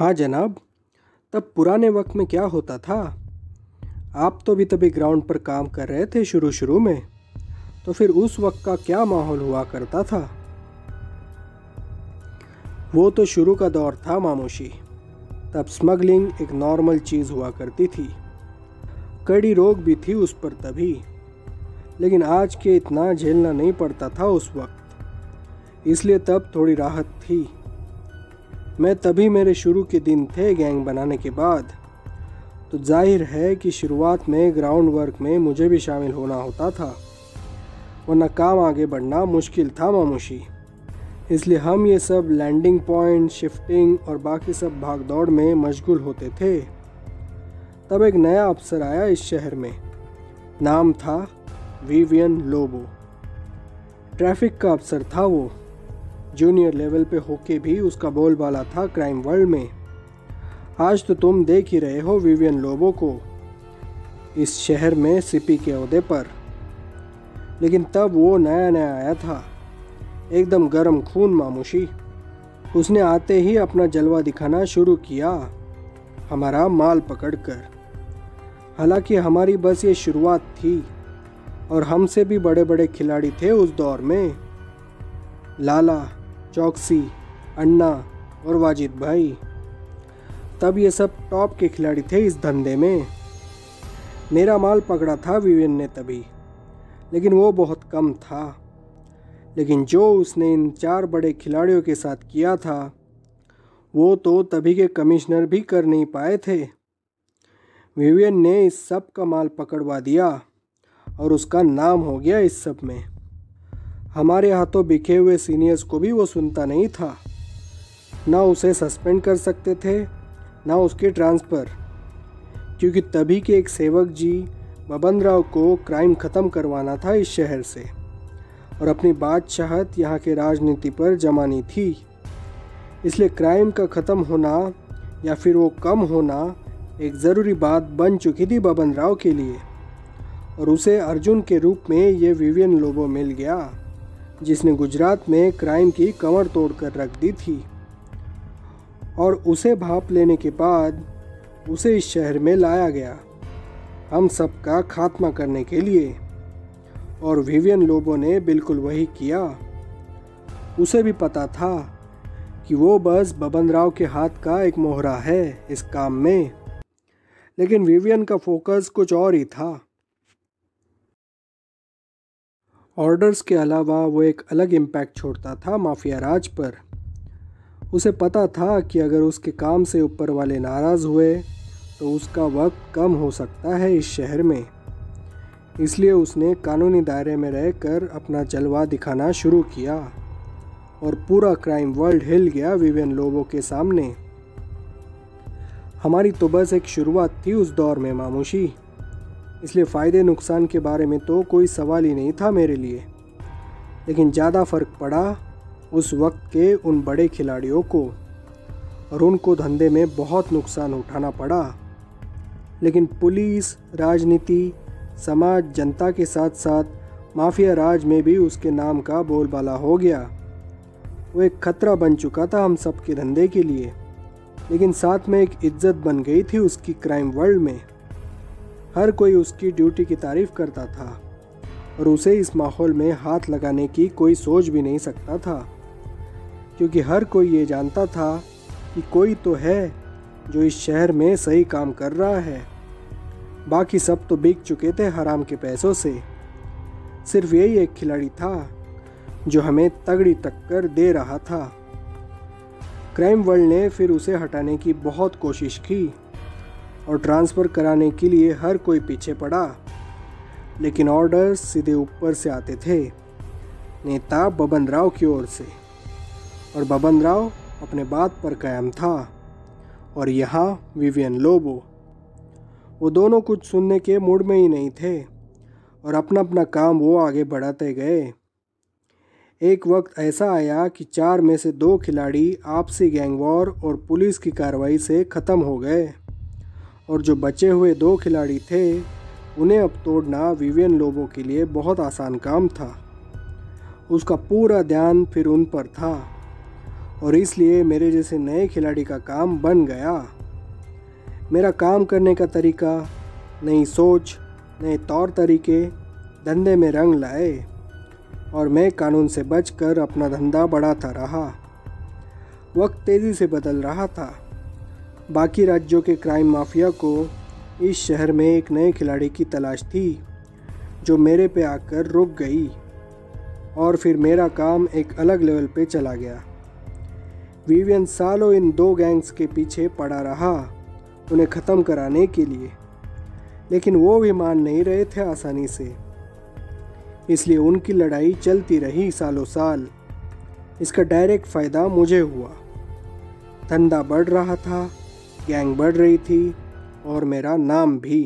हाँ जनाब। तब पुराने वक्त में क्या होता था? आप तो भी तभी ग्राउंड पर काम कर रहे थे शुरू शुरू में। तो फिर उस वक्त का क्या माहौल हुआ करता था? वो तो शुरू का दौर था मामूशी। तब स्मगलिंग एक नॉर्मल चीज़ हुआ करती थी। कड़ी रोक भी थी उस पर तभी। लेकिन आज के इतना झेलना नहीं पड़ता था उस वक्त, इसलिए तब थोड़ी राहत थी। मैं तभी मेरे शुरू के दिन थे गैंग बनाने के बाद। तो जाहिर है कि शुरुआत में ग्राउंड वर्क में मुझे भी शामिल होना होता था, वरना काम आगे बढ़ना मुश्किल था मामूशी। इसलिए हम ये सब लैंडिंग पॉइंट, शिफ्टिंग और बाकी सब भागदौड़ में मशगूल होते थे। तब एक नया अफसर आया इस शहर में। नाम था विवियन लोबो। ट्रैफिक का अफसर था वो। जूनियर लेवल पे होके भी उसका बोलबाला था क्राइम वर्ल्ड में। आज तो तुम देख ही रहे हो विवियन लोबो को इस शहर में सीपी के ओहदे पर। लेकिन तब वो नया नया आया था, एकदम गर्म खून मामूशी। उसने आते ही अपना जलवा दिखाना शुरू किया, हमारा माल पकड़कर। हालांकि हमारी बस ये शुरुआत थी और हमसे भी बड़े बड़े खिलाड़ी थे उस दौर में। लाला, चौकसी, अन्ना और वाजिद भाई, तब ये सब टॉप के खिलाड़ी थे इस धंधे में। मेरा माल पकड़ा था विवियन ने तभी, लेकिन वो बहुत कम था। लेकिन जो उसने इन 4 बड़े खिलाड़ियों के साथ किया था, वो तो तभी के कमिश्नर भी कर नहीं पाए थे। विवियन ने इस सब का माल पकड़वा दिया और उसका नाम हो गया इस सब में। हमारे हाथों बिखे हुए सीनियर्स को भी वो सुनता नहीं था। ना उसे सस्पेंड कर सकते थे, ना उसके ट्रांसफ़र, क्योंकि तभी के एक सेवक जी बबन राव को क्राइम ख़त्म करवाना था इस शहर से और अपनी बादशाहत यहाँ के राजनीति पर जमानी थी। इसलिए क्राइम का ख़त्म होना या फिर वो कम होना एक ज़रूरी बात बन चुकी थी बबन राव के लिए। और उसे अर्जुन के रूप में ये विवियन लोबो मिल गया, जिसने गुजरात में क्राइम की कमर तोड़कर रख दी थी। और उसे भाप लेने के बाद उसे इस शहर में लाया गया, हम सबका खात्मा करने के लिए। और विवियन लोबो ने बिल्कुल वही किया। उसे भी पता था कि वो बस बबन राव के हाथ का एक मोहरा है इस काम में। लेकिन विवियन का फोकस कुछ और ही था। ऑर्डर्स के अलावा वो एक अलग इम्पैक्ट छोड़ता था माफिया राज पर। उसे पता था कि अगर उसके काम से ऊपर वाले नाराज़ हुए तो उसका वक्त कम हो सकता है इस शहर में। इसलिए उसने कानूनी दायरे में रहकर अपना जलवा दिखाना शुरू किया और पूरा क्राइम वर्ल्ड हिल गया विवियन लोबो के सामने। हमारी तो बस एक शुरुआत थी उस दौर में मामूशी, इसलिए फ़ायदे नुकसान के बारे में तो कोई सवाल ही नहीं था मेरे लिए। लेकिन ज़्यादा फ़र्क पड़ा उस वक्त के उन बड़े खिलाड़ियों को, और उनको धंधे में बहुत नुकसान उठाना पड़ा। लेकिन पुलिस, राजनीति, समाज, जनता के साथ साथ माफिया राज में भी उसके नाम का बोलबाला हो गया। वो एक खतरा बन चुका था हम सब के धंधे के लिए, लेकिन साथ में एक इज्जत बन गई थी उसकी क्राइम वर्ल्ड में। हर कोई उसकी ड्यूटी की तारीफ़ करता था और उसे इस माहौल में हाथ लगाने की कोई सोच भी नहीं सकता था, क्योंकि हर कोई ये जानता था कि कोई तो है जो इस शहर में सही काम कर रहा है। बाकी सब तो बिक चुके थे हराम के पैसों से। सिर्फ यही एक खिलाड़ी था जो हमें तगड़ी टक्कर दे रहा था। क्राइम वर्ल्ड ने फिर उसे हटाने की बहुत कोशिश की और ट्रांसफ़र कराने के लिए हर कोई पीछे पड़ा। लेकिन ऑर्डर्स सीधे ऊपर से आते थे, नेता बबन राव की ओर से, और बबन राव अपने बात पर कायम था। और यहाँ विवियन लोबो, वो दोनों कुछ सुनने के मूड में ही नहीं थे और अपना अपना काम वो आगे बढ़ाते गए। एक वक्त ऐसा आया कि 4 में से 2 खिलाड़ी आपसी गैंग वॉर और पुलिस की कार्रवाई से ख़त्म हो गए, और जो बचे हुए 2 खिलाड़ी थे उन्हें अब तोड़ना विवियन लोबो के लिए बहुत आसान काम था। उसका पूरा ध्यान फिर उन पर था और इसलिए मेरे जैसे नए खिलाड़ी का काम बन गया। मेरा काम करने का तरीका, नई सोच, नए तौर तरीके धंधे में रंग लाए और मैं कानून से बचकर अपना धंधा बढ़ाता रहा। वक्त तेज़ी से बदल रहा था। बाकी राज्यों के क्राइम माफिया को इस शहर में एक नए खिलाड़ी की तलाश थी जो मेरे पे आकर रुक गई और फिर मेरा काम एक अलग लेवल पे चला गया। विवियन सालों इन दो गैंग्स के पीछे पड़ा रहा उन्हें ख़त्म कराने के लिए, लेकिन वो भी मान नहीं रहे थे आसानी से। इसलिए उनकी लड़ाई चलती रही सालों साल। इसका डायरेक्ट फ़ायदा मुझे हुआ। धंधा बढ़ रहा था, गैंग बढ़ रही थी और मेरा नाम भी।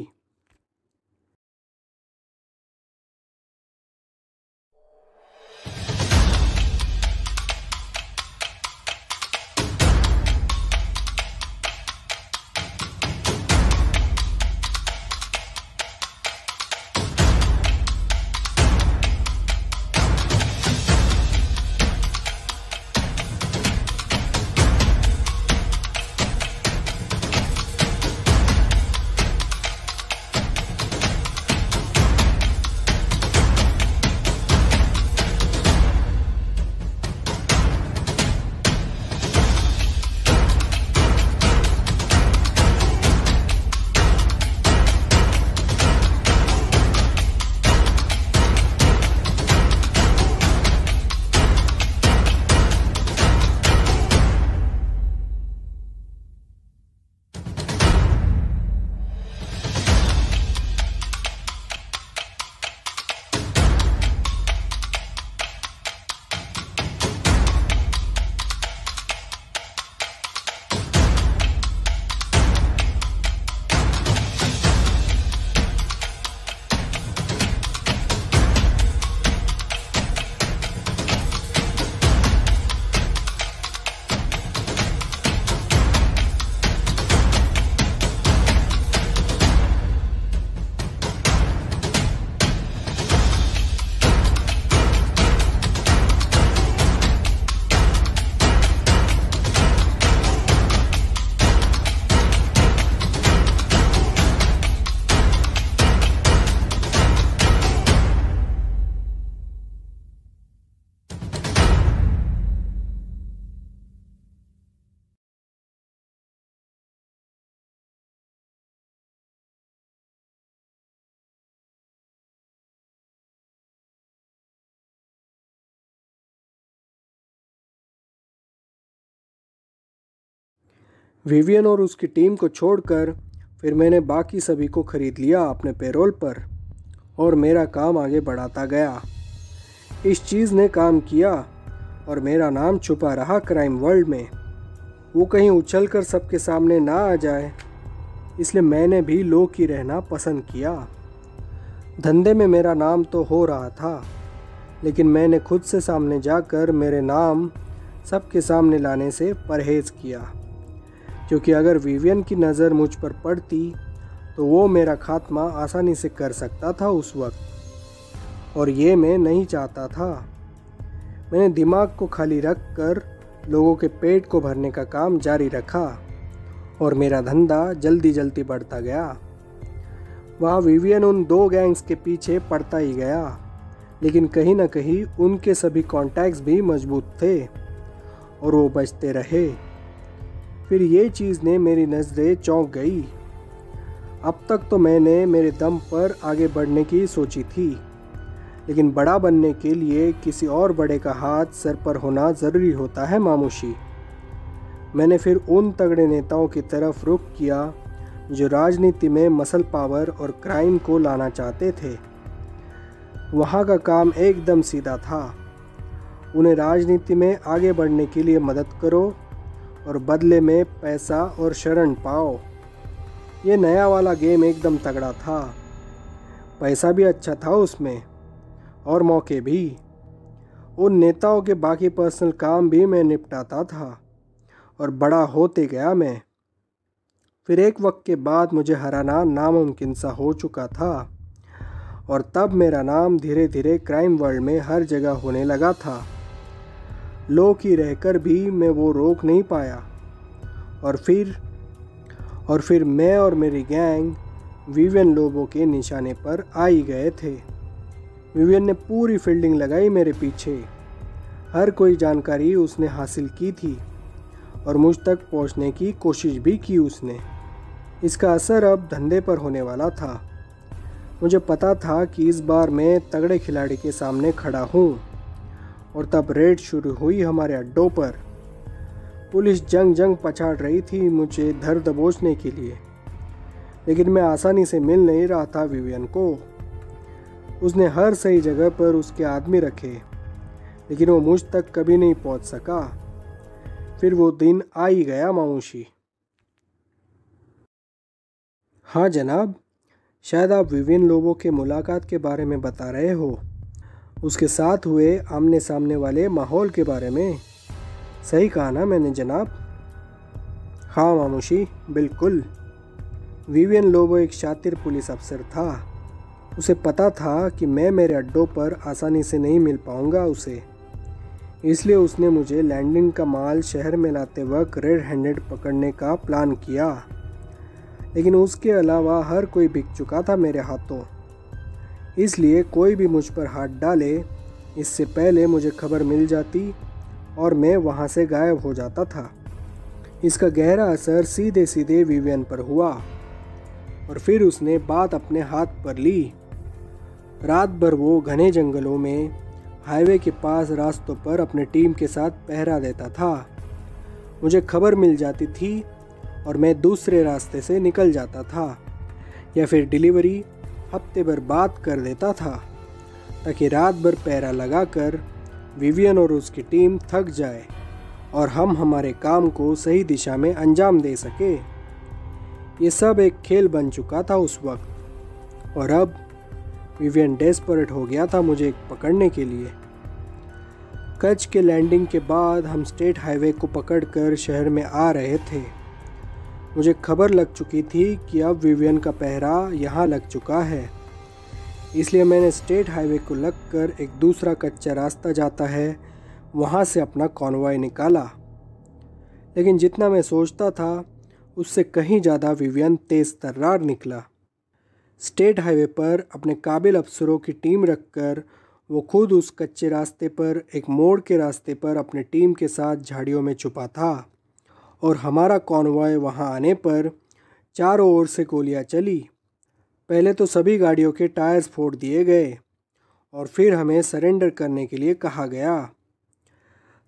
विवियन और उसकी टीम को छोड़कर फिर मैंने बाकी सभी को ख़रीद लिया अपने पेरोल पर और मेरा काम आगे बढ़ाता गया। इस चीज़ ने काम किया और मेरा नाम छुपा रहा क्राइम वर्ल्ड में। वो कहीं उछल कर सबके सामने ना आ जाए, इसलिए मैंने भी लो की रहना पसंद किया। धंधे में मेरा नाम तो हो रहा था, लेकिन मैंने खुद से सामने जाकर मेरे नाम सबके सामने लाने से परहेज़ किया, क्योंकि अगर विवियन की नज़र मुझ पर पड़ती तो वो मेरा खात्मा आसानी से कर सकता था उस वक्त, और ये मैं नहीं चाहता था। मैंने दिमाग को खाली रख कर लोगों के पेट को भरने का काम जारी रखा और मेरा धंधा जल्दी जल्दी बढ़ता गया। वहाँ विवियन उन दो गैंग्स के पीछे पड़ता ही गया, लेकिन कहीं ना कहीं उनके सभी कॉन्टैक्ट्स भी मजबूत थे और वो बचते रहे। फिर ये चीज़ ने मेरी नज़रें चौंक गई। अब तक तो मैंने मेरे दम पर आगे बढ़ने की सोची थी, लेकिन बड़ा बनने के लिए किसी और बड़े का हाथ सर पर होना ज़रूरी होता है मामूशी। मैंने फिर उन तगड़े नेताओं की तरफ रुख किया जो राजनीति में मसल पावर और क्राइम को लाना चाहते थे। वहाँ का काम एकदम सीधा था, उन्हें राजनीति में आगे बढ़ने के लिए मदद करो और बदले में पैसा और शरण पाओ। ये नया वाला गेम एकदम तगड़ा था। पैसा भी अच्छा था उसमें और मौके भी। उन नेताओं के बाकी पर्सनल काम भी मैं निपटाता था और बड़ा होते गया मैं। फिर एक वक्त के बाद मुझे हराना नामुमकिन सा हो चुका था और तब मेरा नाम धीरे धीरे क्राइम वर्ल्ड में हर जगह होने लगा था। लो की रहकर भी मैं वो रोक नहीं पाया। और फिर मैं और मेरी गैंग विवियन लोबो के निशाने पर आ ही गए थे। विवियन ने पूरी फील्डिंग लगाई मेरे पीछे। हर कोई जानकारी उसने हासिल की थी और मुझ तक पहुंचने की कोशिश भी की उसने। इसका असर अब धंधे पर होने वाला था। मुझे पता था कि इस बार मैं तगड़े खिलाड़ी के सामने खड़ा हूँ। और तब रेड शुरू हुई हमारे अड्डों पर। पुलिस जंग पछाड़ रही थी मुझे धर दबोचने के लिए, लेकिन मैं आसानी से मिल नहीं रहा था विवियन को। उसने हर सही जगह पर उसके आदमी रखे, लेकिन वो मुझ तक कभी नहीं पहुंच सका। फिर वो दिन आ ही गया मामूशी। हाँ जनाब, शायद आप विवियन लोबो के मुलाकात के बारे में बता रहे हो, उसके साथ हुए आमने सामने वाले माहौल के बारे में। सही कहा ना मैंने जनाब? हाँ मामूशी, बिल्कुल। विवियन लोबो एक शातिर पुलिस अफसर था। उसे पता था कि मैं मेरे अड्डों पर आसानी से नहीं मिल पाऊंगा उसे, इसलिए उसने मुझे लैंडिंग का माल शहर में लाते वक्त रेड हैंडेड पकड़ने का प्लान किया। लेकिन उसके अलावा हर कोई बिक चुका था मेरे हाथों, इसलिए कोई भी मुझ पर हाथ डाले इससे पहले मुझे खबर मिल जाती और मैं वहाँ से गायब हो जाता था। इसका गहरा असर सीधे सीधे विवियन पर हुआ और फिर उसने बात अपने हाथ पर ली। रात भर वो घने जंगलों में हाईवे के पास रास्तों पर अपने टीम के साथ पहरा देता था। मुझे खबर मिल जाती थी और मैं दूसरे रास्ते से निकल जाता था या फिर डिलीवरी हफ्ते भर बाद कर देता था, ताकि रात भर पहरा लगाकर विवियन और उसकी टीम थक जाए और हम हमारे काम को सही दिशा में अंजाम दे सके। ये सब एक खेल बन चुका था उस वक्त, और अब विवियन डेस्परेट हो गया था मुझे पकड़ने के लिए। कच्छ के लैंडिंग के बाद हम स्टेट हाईवे को पकड़कर शहर में आ रहे थे। मुझे खबर लग चुकी थी कि अब विवियन का पहरा यहाँ लग चुका है, इसलिए मैंने स्टेट हाईवे को लगकर एक दूसरा कच्चा रास्ता जाता है वहाँ से अपना कॉन्वॉय निकाला। लेकिन जितना मैं सोचता था उससे कहीं ज़्यादा विवियन तेज़ तर्रार निकला। स्टेट हाईवे पर अपने काबिल अफसरों की टीम रखकर वो खुद उस कच्चे रास्ते पर एक मोड़ के रास्ते पर अपनी टीम के साथ झाड़ियों में छुपा था। और हमारा कॉन्वॉय वहाँ आने पर चारों ओर से गोलियाँ चली। पहले तो सभी गाड़ियों के टायर्स फोड़ दिए गए और फिर हमें सरेंडर करने के लिए कहा गया।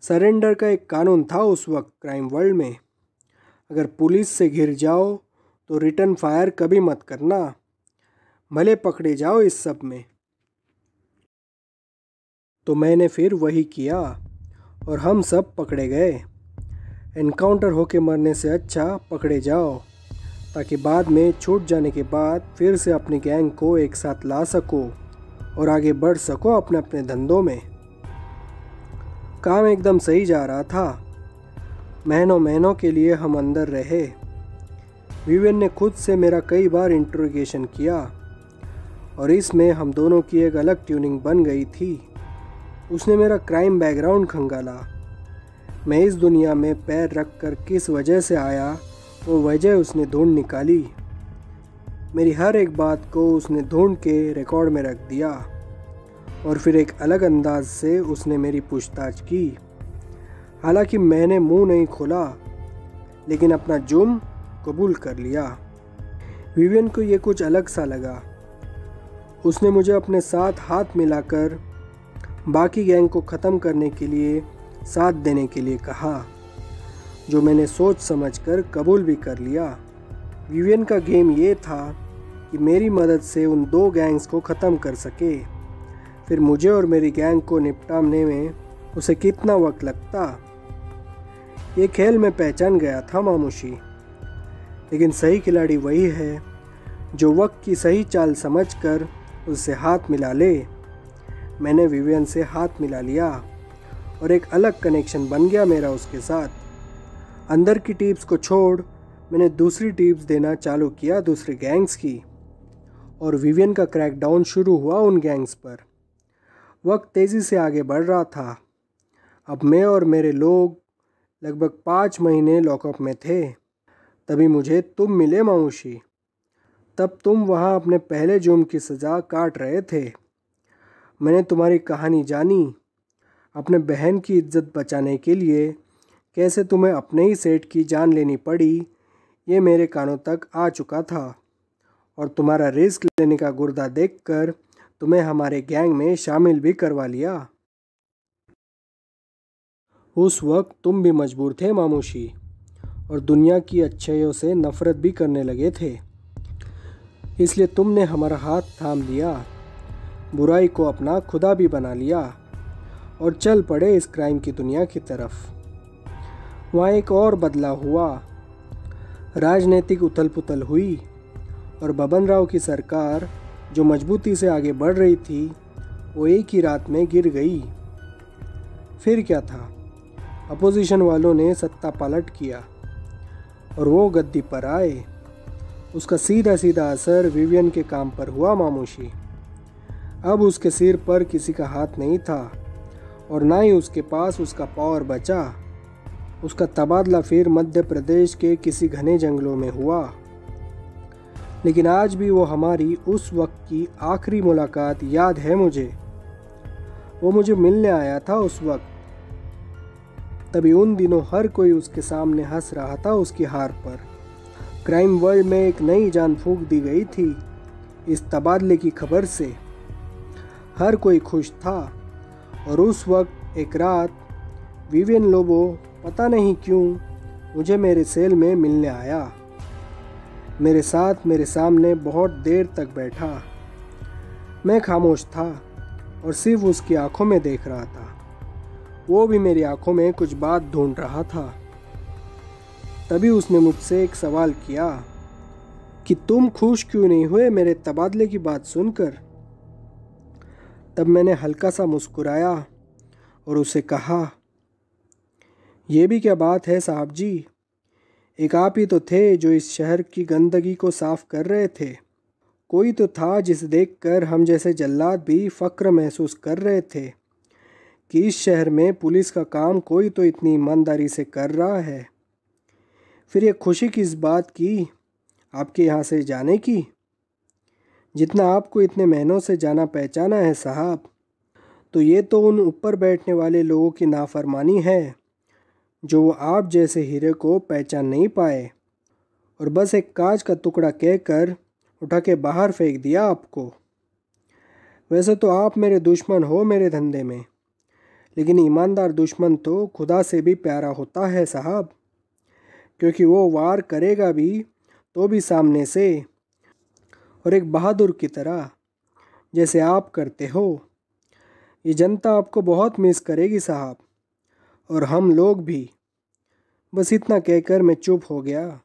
सरेंडर का एक कानून था उस वक्त क्राइम वर्ल्ड में। अगर पुलिस से घिर जाओ तो रिटर्न फायर कभी मत करना, भले पकड़े जाओ इस सब में। तो मैंने फिर वही किया और हम सब पकड़े गए। एनकाउंटर होके मरने से अच्छा पकड़े जाओ, ताकि बाद में छूट जाने के बाद फिर से अपनी गैंग को एक साथ ला सको और आगे बढ़ सको अपने अपने धंधों में। काम एकदम सही जा रहा था। महीनों के लिए हम अंदर रहे। विवियन ने खुद से मेरा कई बार इंट्रोगेशन किया और इसमें हम दोनों की एक अलग ट्यूनिंग बन गई थी। उसने मेरा क्राइम बैकग्राउंड खंगाला। मैं इस दुनिया में पैर रख कर किस वजह से आया वो वजह उसने ढूंढ निकाली। मेरी हर एक बात को उसने ढूंढ के रिकॉर्ड में रख दिया और फिर एक अलग अंदाज से उसने मेरी पूछताछ की। हालांकि मैंने मुंह नहीं खोला, लेकिन अपना जुर्म कबूल कर लिया। विवियन को ये कुछ अलग सा लगा। उसने मुझे अपने साथ हाथ मिलाकर बाकी गैंग को ख़त्म करने के लिए साथ देने के लिए कहा, जो मैंने सोच समझकर कबूल भी कर लिया। विवियन का गेम ये था कि मेरी मदद से उन दो गैंग्स को ख़त्म कर सके। फिर मुझे और मेरी गैंग को निपटाने में उसे कितना वक्त लगता। ये खेल मैं पहचान गया था मामूशी। लेकिन सही खिलाड़ी वही है जो वक्त की सही चाल समझकर उससे हाथ मिला ले। मैंने विवियन से हाथ मिला लिया और एक अलग कनेक्शन बन गया मेरा उसके साथ। अंदर की टिप्स को छोड़ मैंने दूसरी टिप्स देना चालू किया दूसरे गैंग्स की, और विवियन का क्रैकडाउन शुरू हुआ उन गैंग्स पर। वक्त तेज़ी से आगे बढ़ रहा था। अब मैं और मेरे लोग लगभग 5 महीने लॉकअप में थे। तभी मुझे तुम मिले मामूशी। तब तुम वहाँ अपने पहले जुर्म की सज़ा काट रहे थे। मैंने तुम्हारी कहानी जानी। अपने बहन की इज्जत बचाने के लिए कैसे तुम्हें अपने ही सेठ की जान लेनी पड़ी, ये मेरे कानों तक आ चुका था। और तुम्हारा रिस्क लेने का गुर्दा देखकर तुम्हें हमारे गैंग में शामिल भी करवा लिया। उस वक्त तुम भी मजबूर थे मामूशी, और दुनिया की अच्छाइयों से नफ़रत भी करने लगे थे। इसलिए तुमने हमारा हाथ थाम लिया, बुराई को अपना खुदा भी बना लिया और चल पड़े इस क्राइम की दुनिया की तरफ। वहाँ एक और बदलाव हुआ। राजनीतिक उथल पुथल हुई और बबन राव की सरकार जो मजबूती से आगे बढ़ रही थी वो एक ही रात में गिर गई। फिर क्या था, अपोजिशन वालों ने सत्ता पलट किया और वो गद्दी पर आए। उसका सीधा सीधा असर विवियन के काम पर हुआ मामूशी। अब उसके सिर पर किसी का हाथ नहीं था और ना ही उसके पास उसका पावर बचा। उसका तबादला फिर मध्य प्रदेश के किसी घने जंगलों में हुआ। लेकिन आज भी वो हमारी उस वक्त की आखिरी मुलाकात याद है मुझे। वो मुझे मिलने आया था उस वक्त। तभी उन दिनों हर कोई उसके सामने हंस रहा था उसकी हार पर। क्राइम वर्ल्ड में एक नई जान फूंक दी गई थी इस तबादले की खबर से। हर कोई खुश था। और उस वक्त एक रात विवियन लोबो पता नहीं क्यों मुझे मेरे सेल में मिलने आया। मेरे साथ मेरे सामने बहुत देर तक बैठा। मैं खामोश था और सिर्फ उसकी आंखों में देख रहा था। वो भी मेरी आंखों में कुछ बात ढूंढ रहा था। तभी उसने मुझसे एक सवाल किया कि तुम खुश क्यों नहीं हुए मेरे तबादले की बात सुनकर। तब मैंने हल्का सा मुस्कुराया और उसे कहा, ये भी क्या बात है साहब जी। एक आप ही तो थे जो इस शहर की गंदगी को साफ कर रहे थे। कोई तो था जिसे देखकर हम जैसे जल्लाद भी फ़क्र महसूस कर रहे थे कि इस शहर में पुलिस का काम कोई तो इतनी ईमानदारी से कर रहा है। फिर ये खुशी किस बात की आपके यहाँ से जाने की। जितना आपको इतने महीनों से जाना पहचाना है साहब, तो ये तो उन ऊपर बैठने वाले लोगों की नाफरमानी है जो वो आप जैसे हीरे को पहचान नहीं पाए और बस एक कांच का टुकड़ा कहकर उठा के बाहर फेंक दिया आपको। वैसे तो आप मेरे दुश्मन हो मेरे धंधे में, लेकिन ईमानदार दुश्मन तो खुदा से भी प्यारा होता है साहब, क्योंकि वो वार करेगा भी तो भी सामने से, और एक बहादुर की तरह जैसे आप करते हो। ये जनता आपको बहुत मिस करेगी साहब, और हम लोग भी। बस इतना कहकर मैं चुप हो गया।